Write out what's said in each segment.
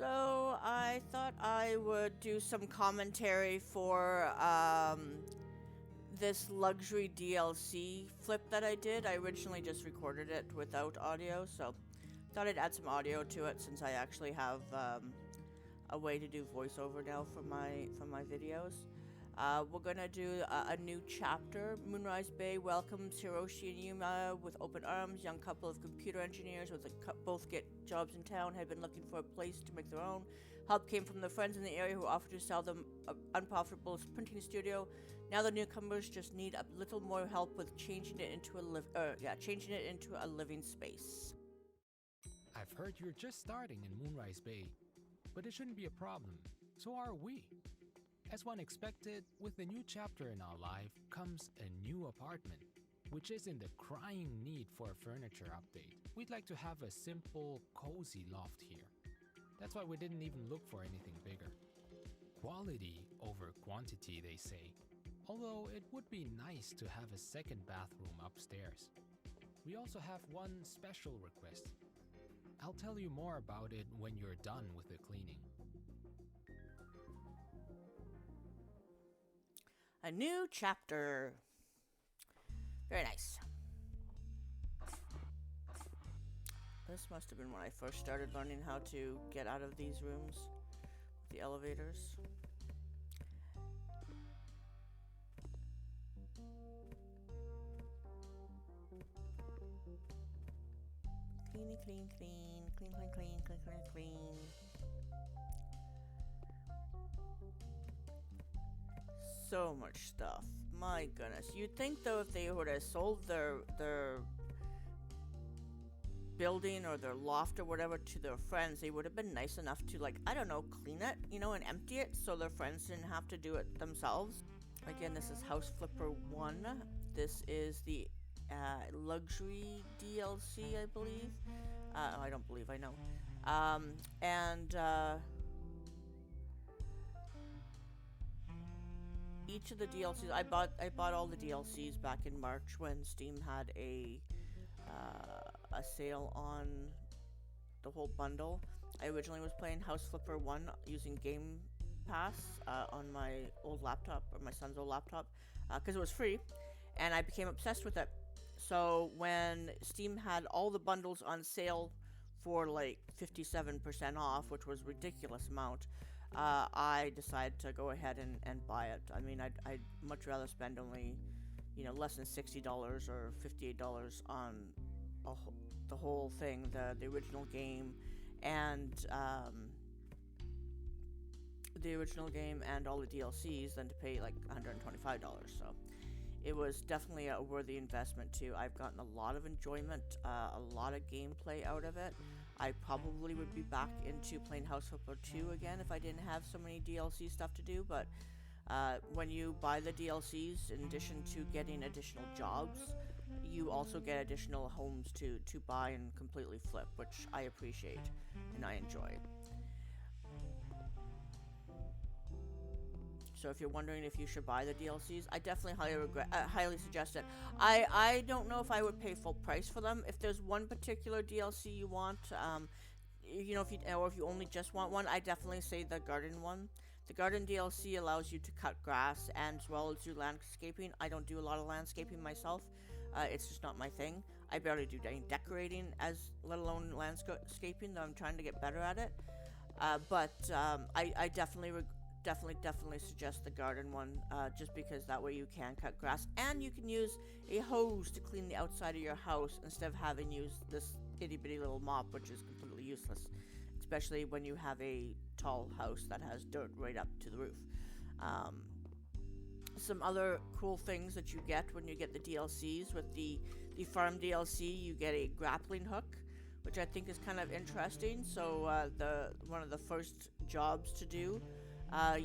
So I thought I would do some commentary for this luxury DLC flip that I did. I originally just recorded it without audio, so thought I'd add some audio to it since I actually have a way to do voiceover now for my videos. We're gonna do a new chapter. Moonrise Bay welcomes Hiroshi and Yuma with open arms. Young couple of computer engineers with both get jobs in town had been looking for a place to make their own. Help came from their friends in the area who offered to sell them an unprofitable printing studio. Now the newcomers just need a little more help with changing it into a living space. I've heard you're just starting in Moonrise Bay, but it shouldn't be a problem. So are we. As one expected, with the new chapter in our life comes a new apartment, which is in the crying need for a furniture update. We'd like to have a simple, cozy loft here. That's why we didn't even look for anything bigger. Quality over quantity, they say, although it would be nice to have a second bathroom upstairs. We also have one special request. I'll tell you more about it when you're done with the cleaning. A new chapter. Very nice. This must have been when I first started learning how to get out of these rooms, the elevators. Clean, clean, clean, clean, clean, clean, clean, clean, clean. So much stuff. My goodness. You'd think though if they would have sold their building or their loft or whatever to their friends, they would have been nice enough to, like, I don't know, clean it, and empty it so their friends didn't have to do it themselves. Again, this is House Flipper 1. This is the luxury DLC, I believe. I don't believe, I know. Each of the DLCs, I bought all the DLCs back in March when Steam had a sale on the whole bundle. I originally was playing House Flipper 1 using Game Pass on my old laptop, or my son's old laptop, because it was free, and I became obsessed with it. So when Steam had all the bundles on sale for like 57% off, which was a ridiculous amount, I decided to go ahead and buy it. I mean, I'd much rather spend only, less than $60 or $58 on the whole thing, the original game, and all the DLCs than to pay like $125. So it was definitely a worthy investment too. I've gotten a lot of enjoyment, a lot of gameplay out of it. I probably would be back into playing House Flipper 2 again if I didn't have so many DLC stuff to do, but when you buy the DLCs, in addition to getting additional jobs, you also get additional homes to buy and completely flip, which I appreciate and I enjoy. So if you're wondering if you should buy the DLCs, I definitely highly suggest it. I don't know if I would pay full price for them. If there's one particular DLC you want, if you only just want one, I definitely say the garden one. The garden DLC allows you to cut grass and as well as do landscaping. I don't do a lot of landscaping myself. It's just not my thing. I barely do any decorating, let alone landscaping, though I'm trying to get better at it. I definitely suggest the garden one, just because that way you can cut grass and you can use a hose to clean the outside of your house instead of having used this itty bitty little mop, which is completely useless, especially when you have a tall house that has dirt right up to the roof. Some other cool things that you get when you get the DLCs with the farm DLC, you get a grappling hook, which I think is kind of interesting. So one of the first jobs to do,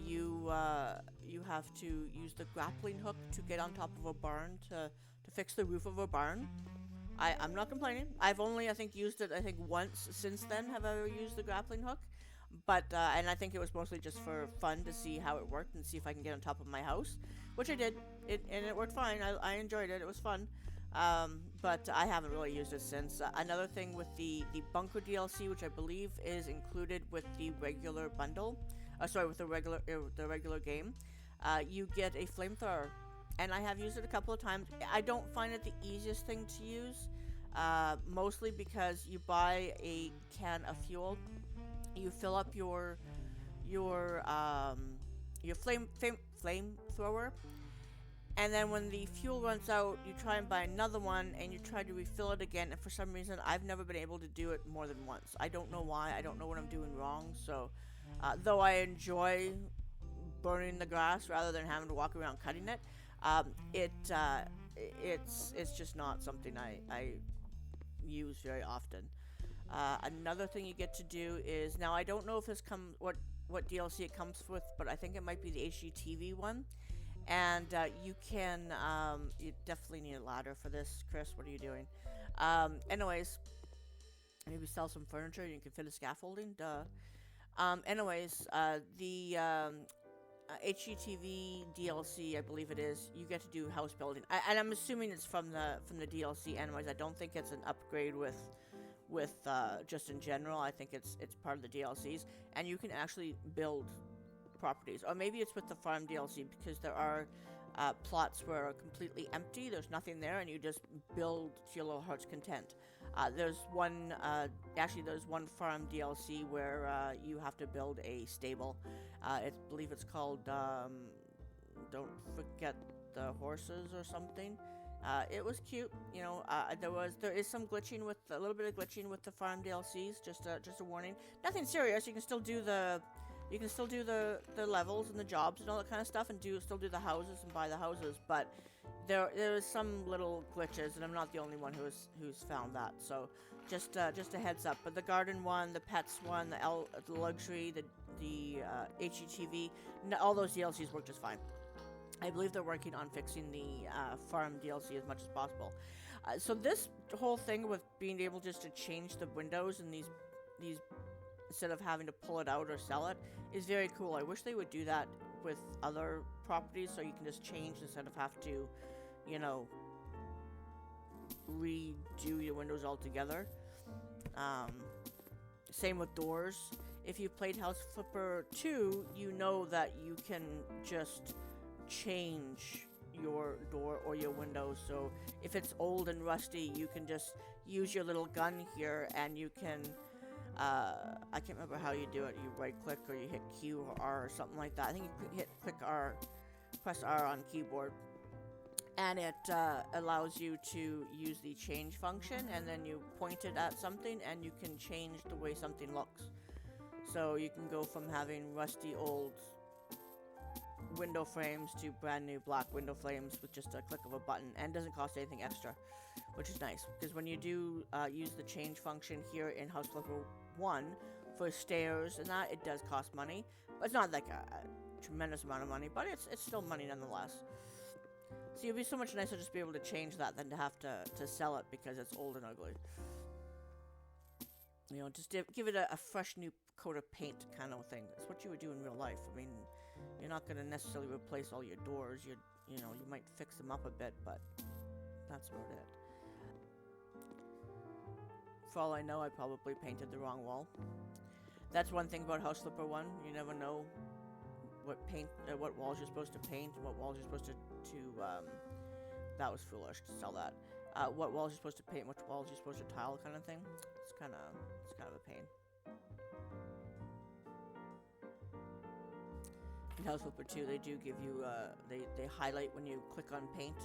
you have to use the grappling hook to get on top of a barn to fix the roof of a barn. I'm not complaining. I've only, used it, once since then have I ever used the grappling hook. But, and I think it was mostly just for fun to see how it worked and see if I can get on top of my house, which I did. And it worked fine. I enjoyed it. It was fun. But I haven't really used it since. Another thing with the Bunker DLC, which I believe is included with the regular bundle, sorry, with the regular game, you get a flamethrower, and I have used it a couple of times. I don't find it the easiest thing to use, mostly because you buy a can of fuel, you fill up your flamethrower, and then when the fuel runs out, you try and buy another one and you try to refill it again. And for some reason, I've never been able to do it more than once. I don't know why. I don't know what I'm doing wrong. So, though I enjoy burning the grass rather than having to walk around cutting it, um, it it's just not something I use very often. Another thing you get to do is, now I don't know if this what DLC it comes with, but I think it might be the HGTV one. And you can, you definitely need a ladder for this, Chris. What are you doing? Anyways, maybe sell some furniture. You can fit a scaffolding. Duh. Anyways, the HGTV DLC, I believe it is. You get to do house building, and I'm assuming it's from the DLC. Anyways, I don't think it's an upgrade with just in general. I think it's part of the DLCs, and you can actually build properties, or maybe it's with the farm DLC, because there are plots where are completely empty. There's nothing there, and you just build to your little heart's content. There's one, there's one farm DLC where you have to build a stable. I believe it's called Don't Forget the Horses or something. It was cute, you know. There is some glitching with a little bit of glitching with the farm DLCs. Just a warning. Nothing serious. You can still do the levels and the jobs and all that kind of stuff, and still do the houses and buy the houses. But there is some little glitches, and I'm not the only one who's found that. So just a heads up. But the garden one, the pets one, the luxury, the HGTV, all those DLCs work just fine. I believe they're working on fixing the farm DLC as much as possible. So this whole thing with being able just to change the windows and these instead of having to pull it out or sell it is very cool. I wish they would do that with other properties, so you can just change instead of have to, you know, redo your windows altogether. Same with doors. If you played House Flipper 2, you know that you can just change your door or your windows. So if it's old and rusty, you can just use your little gun here, and you can I can't remember how you do it. You right click or you hit Q or R or something like that. I think you press R on keyboard, and it allows you to use the change function, and then you point it at something and you can change the way something looks. So you can go from having rusty old window frames to brand new black window frames with just a click of a button, and doesn't cost anything extra, which is nice, because when you do use the change function here in House Flipper 1 for stairs and that, it does cost money, but it's not like a tremendous amount of money, but it's still money nonetheless. So it'd be so much nicer just to be able to change that than to have to sell it because it's old and ugly. You know, just give it a fresh new coat of paint kind of thing. It's what you would do in real life. I mean, you're not going to necessarily replace all your doors. You might fix them up a bit, but that's about it. For all I know, I probably painted the wrong wall. That's one thing about House Flipper 1. You never know what walls you're supposed to paint and what walls you're supposed to that was foolish to sell that. What walls you're supposed to paint, which walls you're supposed to tile, kind of thing. It's kind of a pain. In House Flipper 2, they do give you they highlight when you click on paint,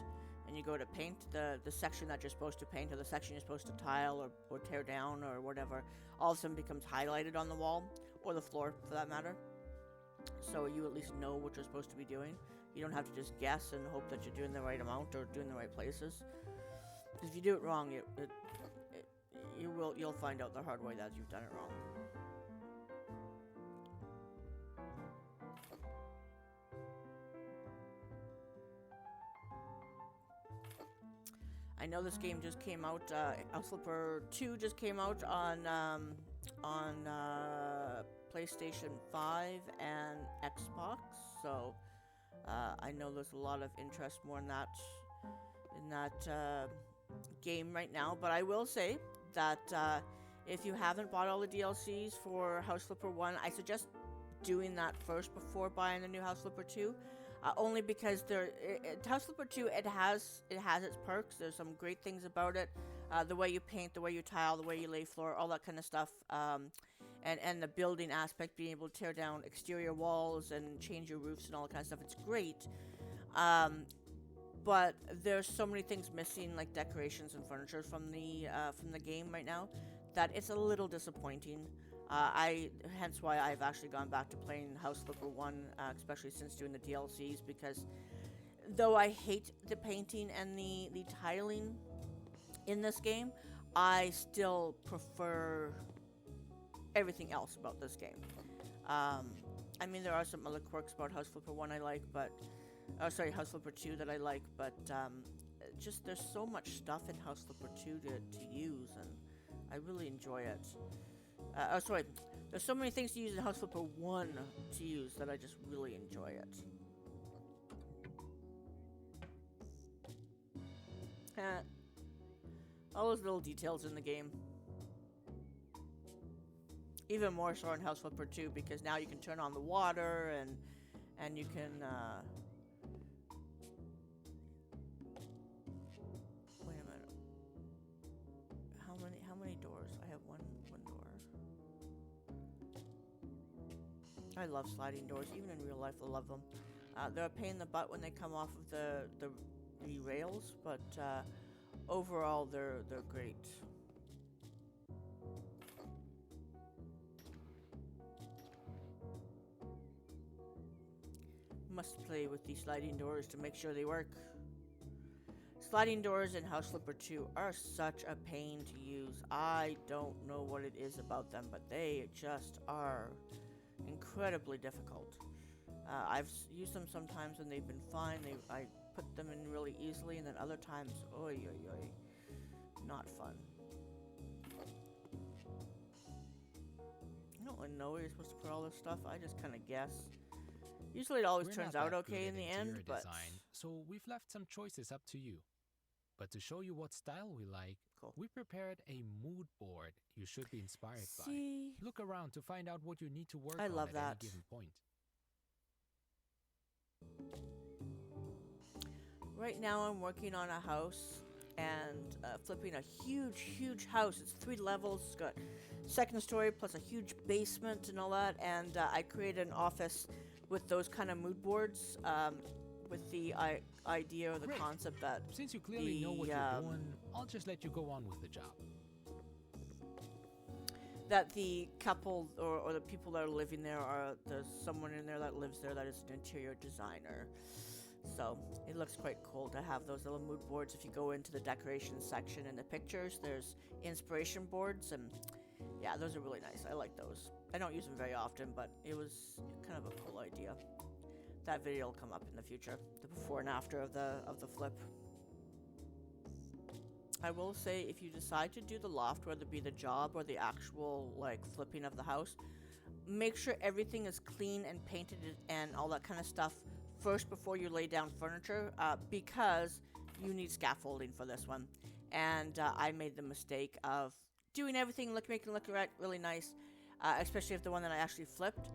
and you go to paint the section that you're supposed to paint, or the section you're supposed to tile or tear down or whatever. All of a sudden becomes highlighted on the wall or the floor, for that matter. So you at least know what you're supposed to be doing. You don't have to just guess and hope that you're doing the right amount or doing the right places. Because if you do it wrong, you'll find out the hard way that you've done it wrong. I know this game just came out. House Flipper 2 just came out on PlayStation 5 and Xbox. So I know there's a lot of interest more in that game right now, but I will say that if you haven't bought all the DLCs for House Flipper 1, I suggest doing that first before buying the new House Flipper 2. Only because House Flipper 2, it has its perks. There's some great things about it. The way you paint, the way you tile, the way you lay floor, all that kind of stuff. And the building aspect, being able to tear down exterior walls and change your roofs and all that kind of stuff. It's great. But there's so many things missing, like decorations and furniture from the game right now, that it's a little disappointing. Hence why I've actually gone back to playing House Flipper 1, especially since doing the DLCs, because though I hate the painting and the tiling in this game, I still prefer everything else about this game. I mean, there are some other quirks about House Flipper 1 I like, but... House Flipper 2 that I like, but just there's so much stuff in House Flipper 2 to use, and I really enjoy it. There's so many things to use in House Flipper 1 to use that I just really enjoy it. All those little details in the game. Even more so in House Flipper 2, because now you can turn on the water, and you can... Wait a minute. How many doors? I have one door. I love sliding doors. Even in real life, I love them. They're a pain in the butt when they come off of the rails, but overall, they're great. Must play with these sliding doors to make sure they work. Sliding doors in House Flipper 2 are such a pain to use. I don't know what it is about them, but they just are incredibly difficult. I've used them sometimes and they've been fine. I put them in really easily, and then other times, oy, not fun. I don't really know where you're supposed to put all this stuff. I just kind of guess. Usually it always turns out okay in the end, but... Design, so we've left some choices up to you. But to show you what style we like, cool. We prepared a mood board you should be inspired by. Look around to find out what you need to work on at any given point. Right now I'm working on a house and flipping a huge house. It's 3 levels. It's got second story plus a huge basement and all that. And I created an office with those kind of mood boards, with the idea or the concept that... Since you clearly know what you're doing, I'll just let you go on with the job. That the couple or the people that are living there there's someone in there that lives there that is an interior designer. So it looks quite cool to have those little mood boards. If you go into the decorations section in the pictures, there's inspiration boards, and yeah, those are really nice. I like those. I don't use them very often, but it was kind of a cool idea. That video will come up in the future, the before and after of the flip. I will say, if you decide to do the loft, whether it be the job or the actual like flipping of the house, make sure everything is clean and painted and all that kind of stuff first before you lay down furniture, because you need scaffolding for this one. And I made the mistake of doing everything, making it look really nice, especially if the one that I actually flipped.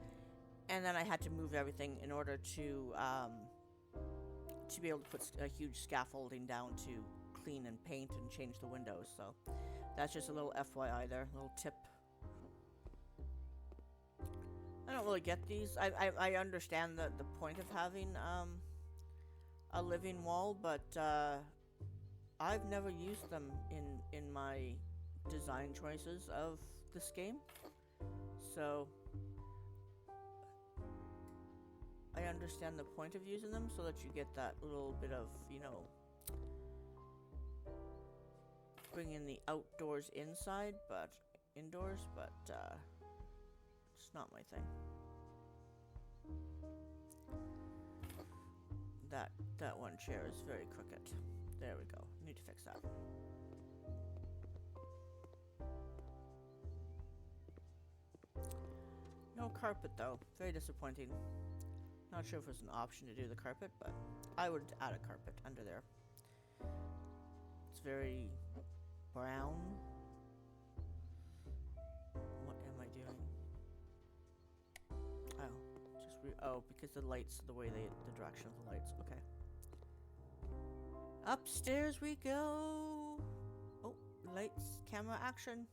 And then I had to move everything in order to be able to put a huge scaffolding down to clean and paint and change the windows. So that's just a little FYI there, a little tip. I don't really get these. I understand the point of having a living wall, but I've never used them in my design choices of this game. So I understand the point of using them so that you get that little bit of, bringing the outdoors inside, but indoors, but it's not my thing. That one chair is very crooked. There we go. Need to fix that. No carpet though. Very disappointing. Not sure if there's an option to do the carpet, but I would add a carpet under there. It's very brown. What am I doing? Oh, because the lights, the direction of the lights. Okay. Upstairs we go. Oh, lights, camera, action.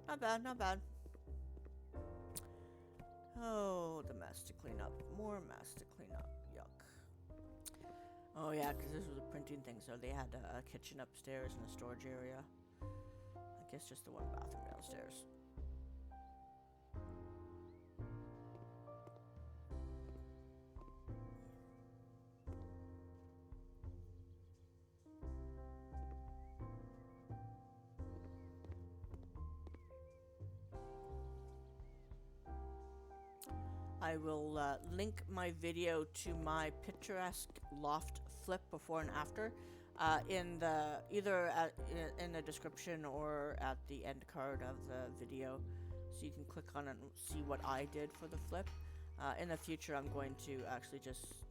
Not bad, not bad. Oh, the mess to clean up. More mess to clean up. Yuck. Oh yeah, because this was a printing thing, so they had a kitchen upstairs and a storage area. I guess just the one bathroom downstairs. I will link my video to my picturesque loft flip before and after in the in the description or at the end card of the video, so you can click on it and see what I did for the flip. In the future, I'm going to actually just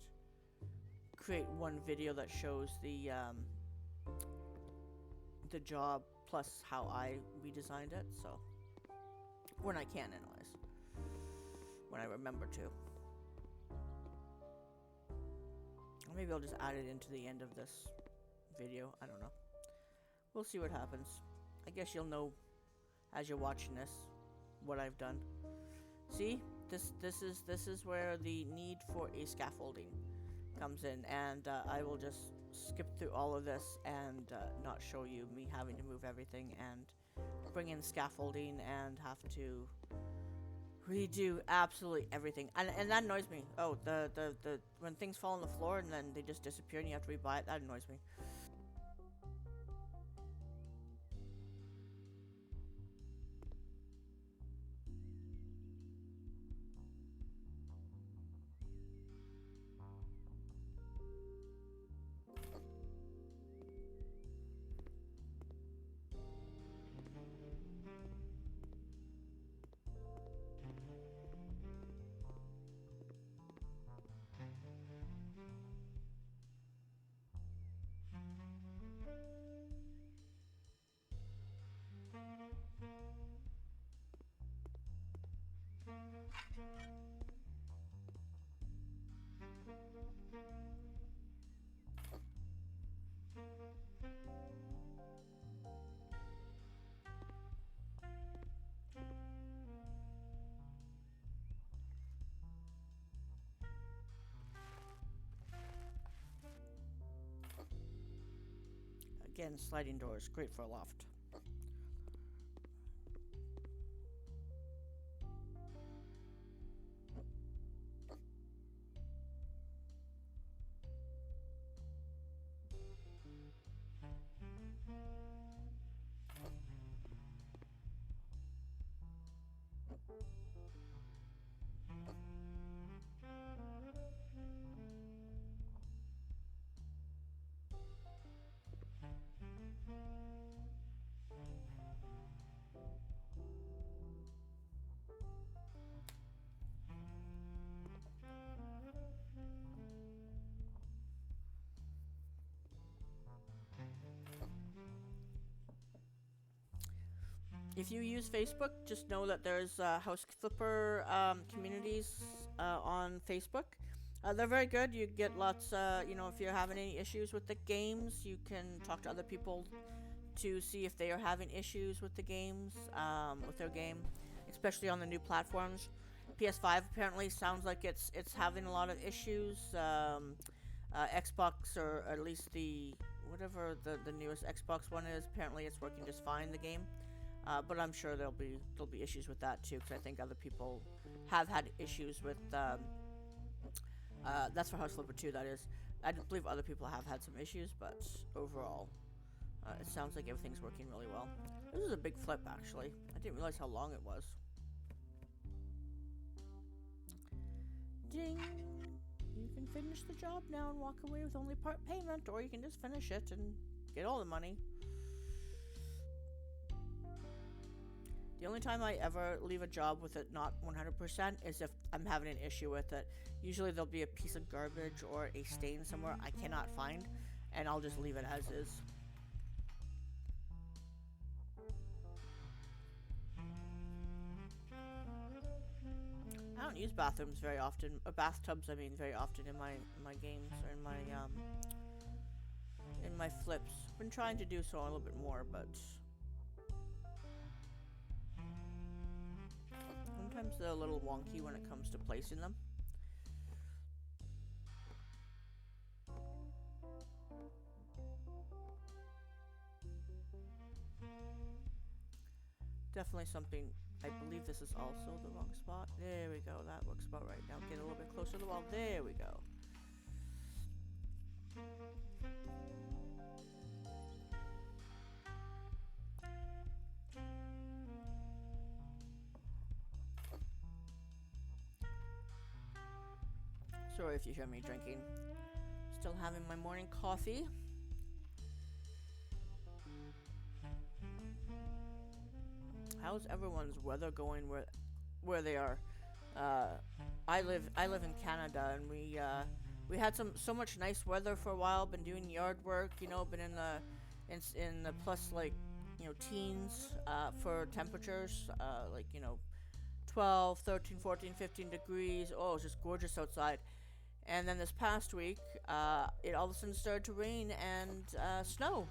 create one video that shows the job plus how I redesigned it. So when I can, anyways. When I remember to. Or maybe I'll just add it into the end of this video. I don't know. We'll see what happens. I guess you'll know as you're watching this what I've done. See? This is where the need for a scaffolding comes in, and I will just skip through all of this and not show you me having to move everything and bring in scaffolding and have to redo absolutely everything, and that annoys me. Oh, the when things fall on the floor and then they just disappear and you have to rebuy it, that annoys me. Again, sliding doors, great for a loft. If you use Facebook, just know that there's House Flipper communities on Facebook. They're very good. You get lots, if you're having any issues with the games, you can talk to other people to see if they are having issues with the games, with their game, especially on the new platforms. PS5 apparently sounds like it's having a lot of issues. Xbox, or at least whatever the newest Xbox one is, apparently it's working just fine, the game. But I'm sure there'll be issues with that too, because I think other people have had issues with. That's for House Flipper 2, that is. I believe other people have had some issues, but overall, it sounds like everything's working really well. This is a big flip, actually. I didn't realize how long it was. Ding! You can finish the job now and walk away with only part payment, or you can just finish it and get all the money. The only time I ever leave a job with it not 100% is if I'm having an issue with it. Usually there'll be a piece of garbage or a stain somewhere I cannot find, and I'll just leave it as is. don't use bathrooms very often, bathtubs. I mean, very often in my games or in my flips. Been trying to do so a little bit more, but sometimes they're a little wonky when it comes to placing them. Definitely something. I believe this is also the wrong spot. There we go. That looks about right. Now get a little bit closer to the wall. There we go. Sorry if you hear me drinking. Still having my morning coffee. How's everyone's weather going where they are? I live in Canada, and we had so much nice weather for a while. Been doing yard work, you know, been in the plus, like, you know, teens for temperatures, like, you know, 12, 13, 14, 15 degrees. Oh, it's just gorgeous outside. And then this past week, it all of a sudden started to rain and snow.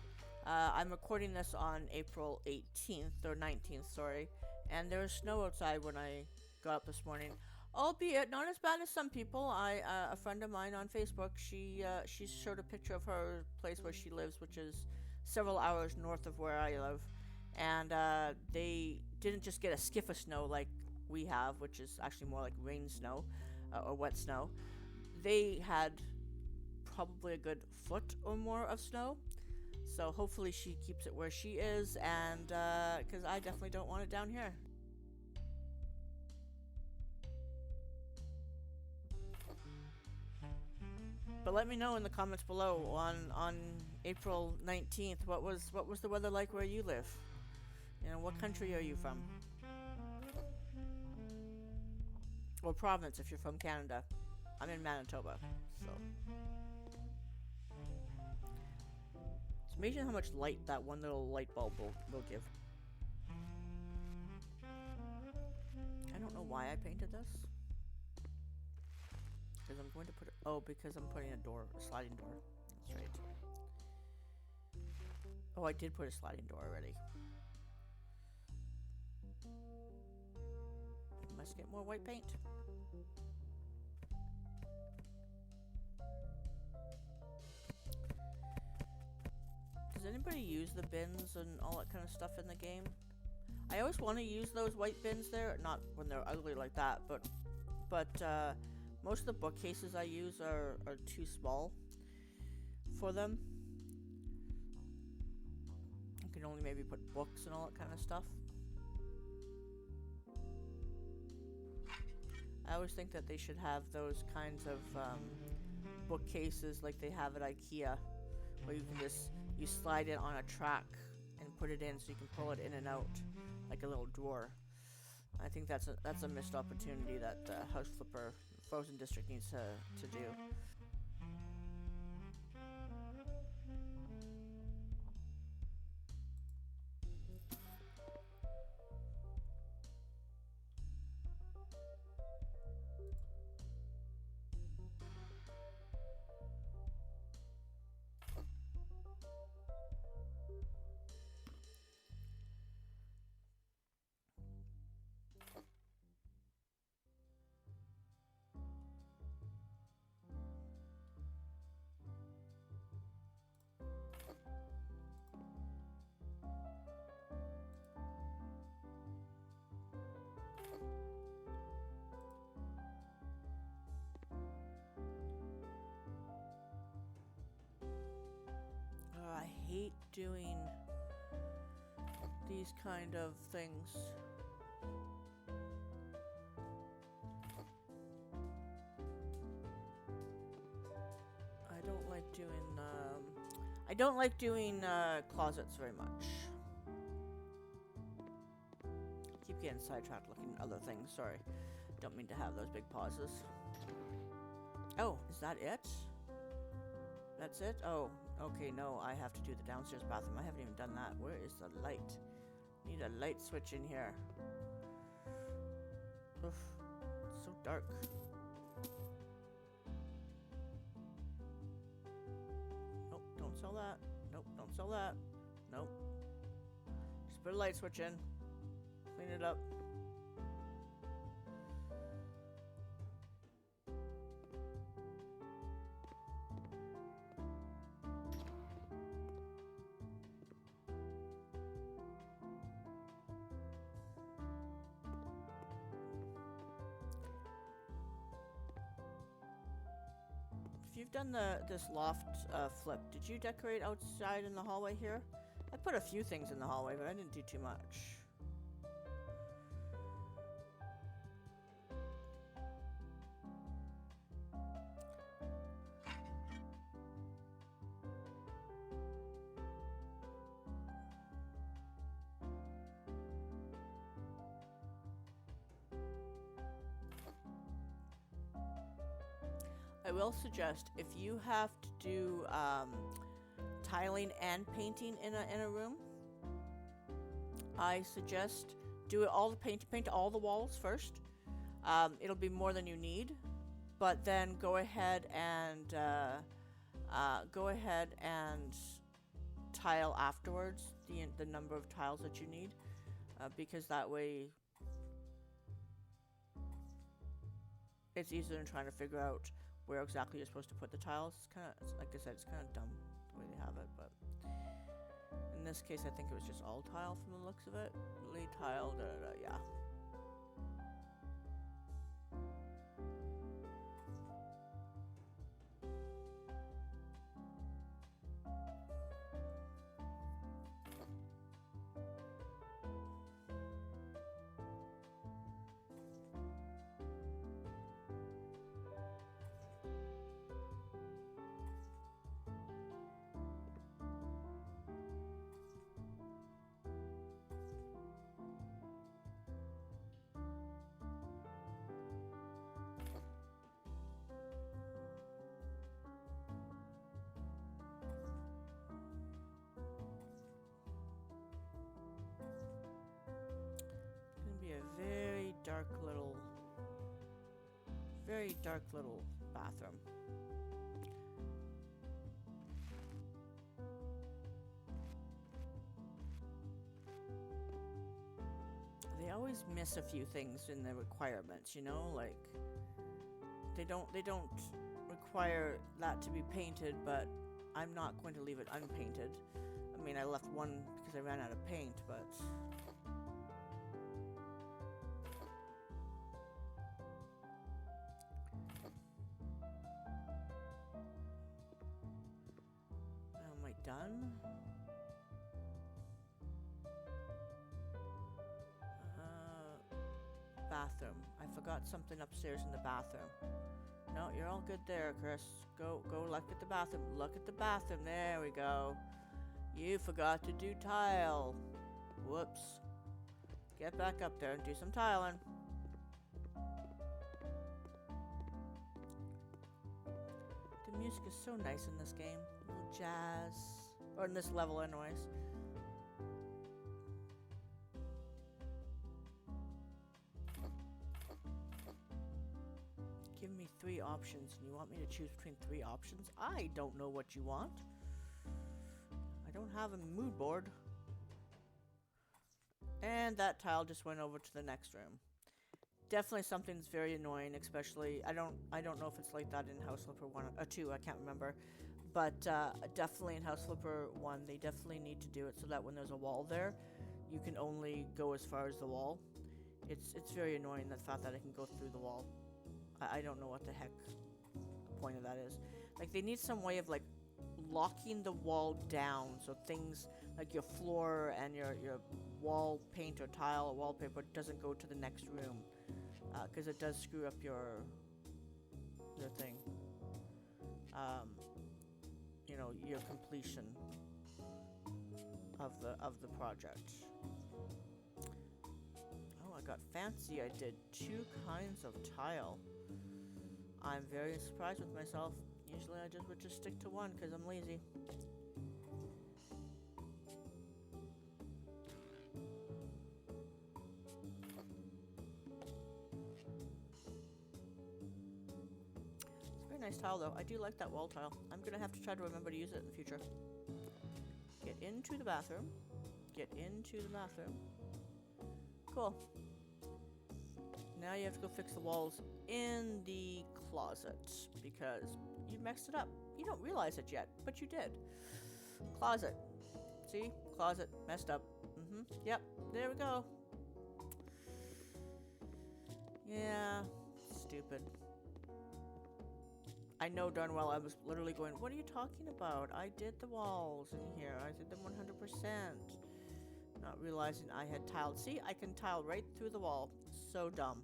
I'm recording this on April 18th or 19th, sorry, and there was snow outside when I got up this morning. Albeit not as bad as some people. A friend of mine on Facebook, she showed a picture of her place where she lives, which is several hours north of where I live, and they didn't just get a skiff of snow like we have, which is actually more like rain snow or wet snow. They had probably a good foot or more of snow. So hopefully she keeps it where she is, and because I definitely don't want it down here. But let me know in the comments below on April 19th what was the weather like where you live. You know, what country are you from? Or province if you're from Canada. I'm in Manitoba, so. It's amazing how much light that one little light bulb will give. I don't know why I painted this. Because I'm going to put it, oh, because I'm putting a sliding door. That's right. Oh, I did put a sliding door already. Must get more white paint. Does anybody use the bins and all that kind of stuff in the game? I always want to use those white bins there, not when they're ugly like that, but most of the bookcases I use are too small for them. I can only maybe put books and all that kind of stuff. I always think that they should have those kinds of bookcases like they have at IKEA, where you can just slide it on a track and put it in so you can pull it in and out like a little drawer. I think that's a missed opportunity that House Flipper Frozen District needs to do. I hate doing these kind of things. I don't like doing closets very much. Keep getting sidetracked looking at other things. Sorry, don't mean to have those big pauses. Oh, is that it? That's it? Oh, okay, no, I have to do the downstairs bathroom. I haven't even done that. Where is the light? Need a light switch in here. Oof, it's so dark. Nope, don't sell that. Nope, don't sell that. Nope. Just put a light switch in. Clean it up. If you've done this loft flip, did you decorate outside in the hallway here? I put a few things in the hallway, but I didn't do too much. I will suggest if you have to do tiling and painting in a room, I suggest do it all paint all the walls first. It'll be more than you need, but then go ahead and tile afterwards the number of tiles that you need, because that way it's easier than trying to figure out where exactly you're supposed to put the tiles. It's kind of, like I said, it's kind of dumb the way they have it, but in this case, I think it was just all tile from the looks of it. Lead tile, yeah. A very dark little bathroom. They always miss a few things in the requirements, you know, like they don't require that to be painted, but I'm not going to leave it unpainted. I mean, I left one because I ran out of paint, but done. Bathroom. I forgot something upstairs in the bathroom. No, you're all good there, Chris. Go look at the bathroom. Look at the bathroom. There we go. You forgot to do tile. Whoops. Get back up there and do some tiling. The music is so nice in this game. A little jazz. Or in this level, anyways. Give me 3 options, and you want me to choose between 3 options? I don't know what you want. I don't have a mood board. And that tile just went over to the next room. Definitely something that's very annoying, especially I don't know if it's like that in House Flipper 1 or 2, I can't remember. But definitely in House Flipper 1, they definitely need to do it so that when there's a wall there, you can only go as far as the wall. It's very annoying, the fact that I can go through the wall. I don't know what the heck the point of that is. Like, they need some way of, like, locking the wall down so things like your floor and your wall paint or tile or wallpaper doesn't go to the next room. Because it does screw up your thing. You know, your completion of the project. Oh, I got fancy. I did 2 kinds of tile. I'm very surprised with myself. Usually I would just stick to one because I'm lazy. nice tile, though. I do like that wall tile. I'm gonna have to try to remember to use it in the future. Get into the bathroom. Get into the bathroom. Cool. Now you have to go fix the walls in the closet because you messed it up. You don't realize it yet, but you did. Closet. See? Closet. Messed up. Yep. There we go. Yeah. Stupid. I know darn well I was literally going, what are you talking about? I did the walls in here. I did them 100%. Not realizing I had tiled. See, I can tile right through the wall. So dumb.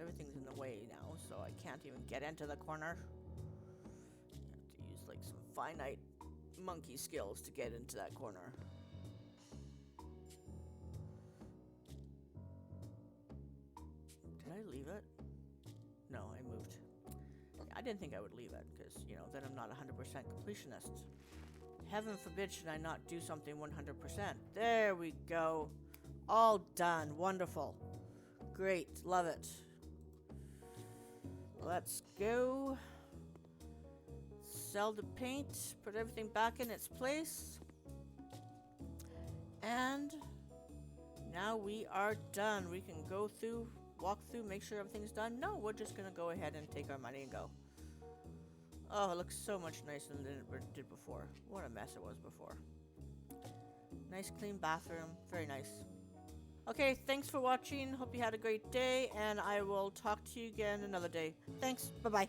Everything's in the way now, so I can't even get into the corner. I have to use like some finite monkey skills to get into that corner. Did I leave it? No, I moved. I didn't think I would leave it because, you know, then I'm not 100% completionist. Heaven forbid should I not do something 100%. There we go. All done. Wonderful. Great. Love it. Let's go. Sell the paint. Put everything back in its place. And now we are done. We can go through, walk through, make sure everything's done. No, we're just going to go ahead and take our money and go. Oh, it looks so much nicer than it did before. What a mess it was before. Nice clean bathroom. Very nice. Okay, thanks for watching. Hope you had a great day, and I will talk to you again another day. Thanks. Bye-bye.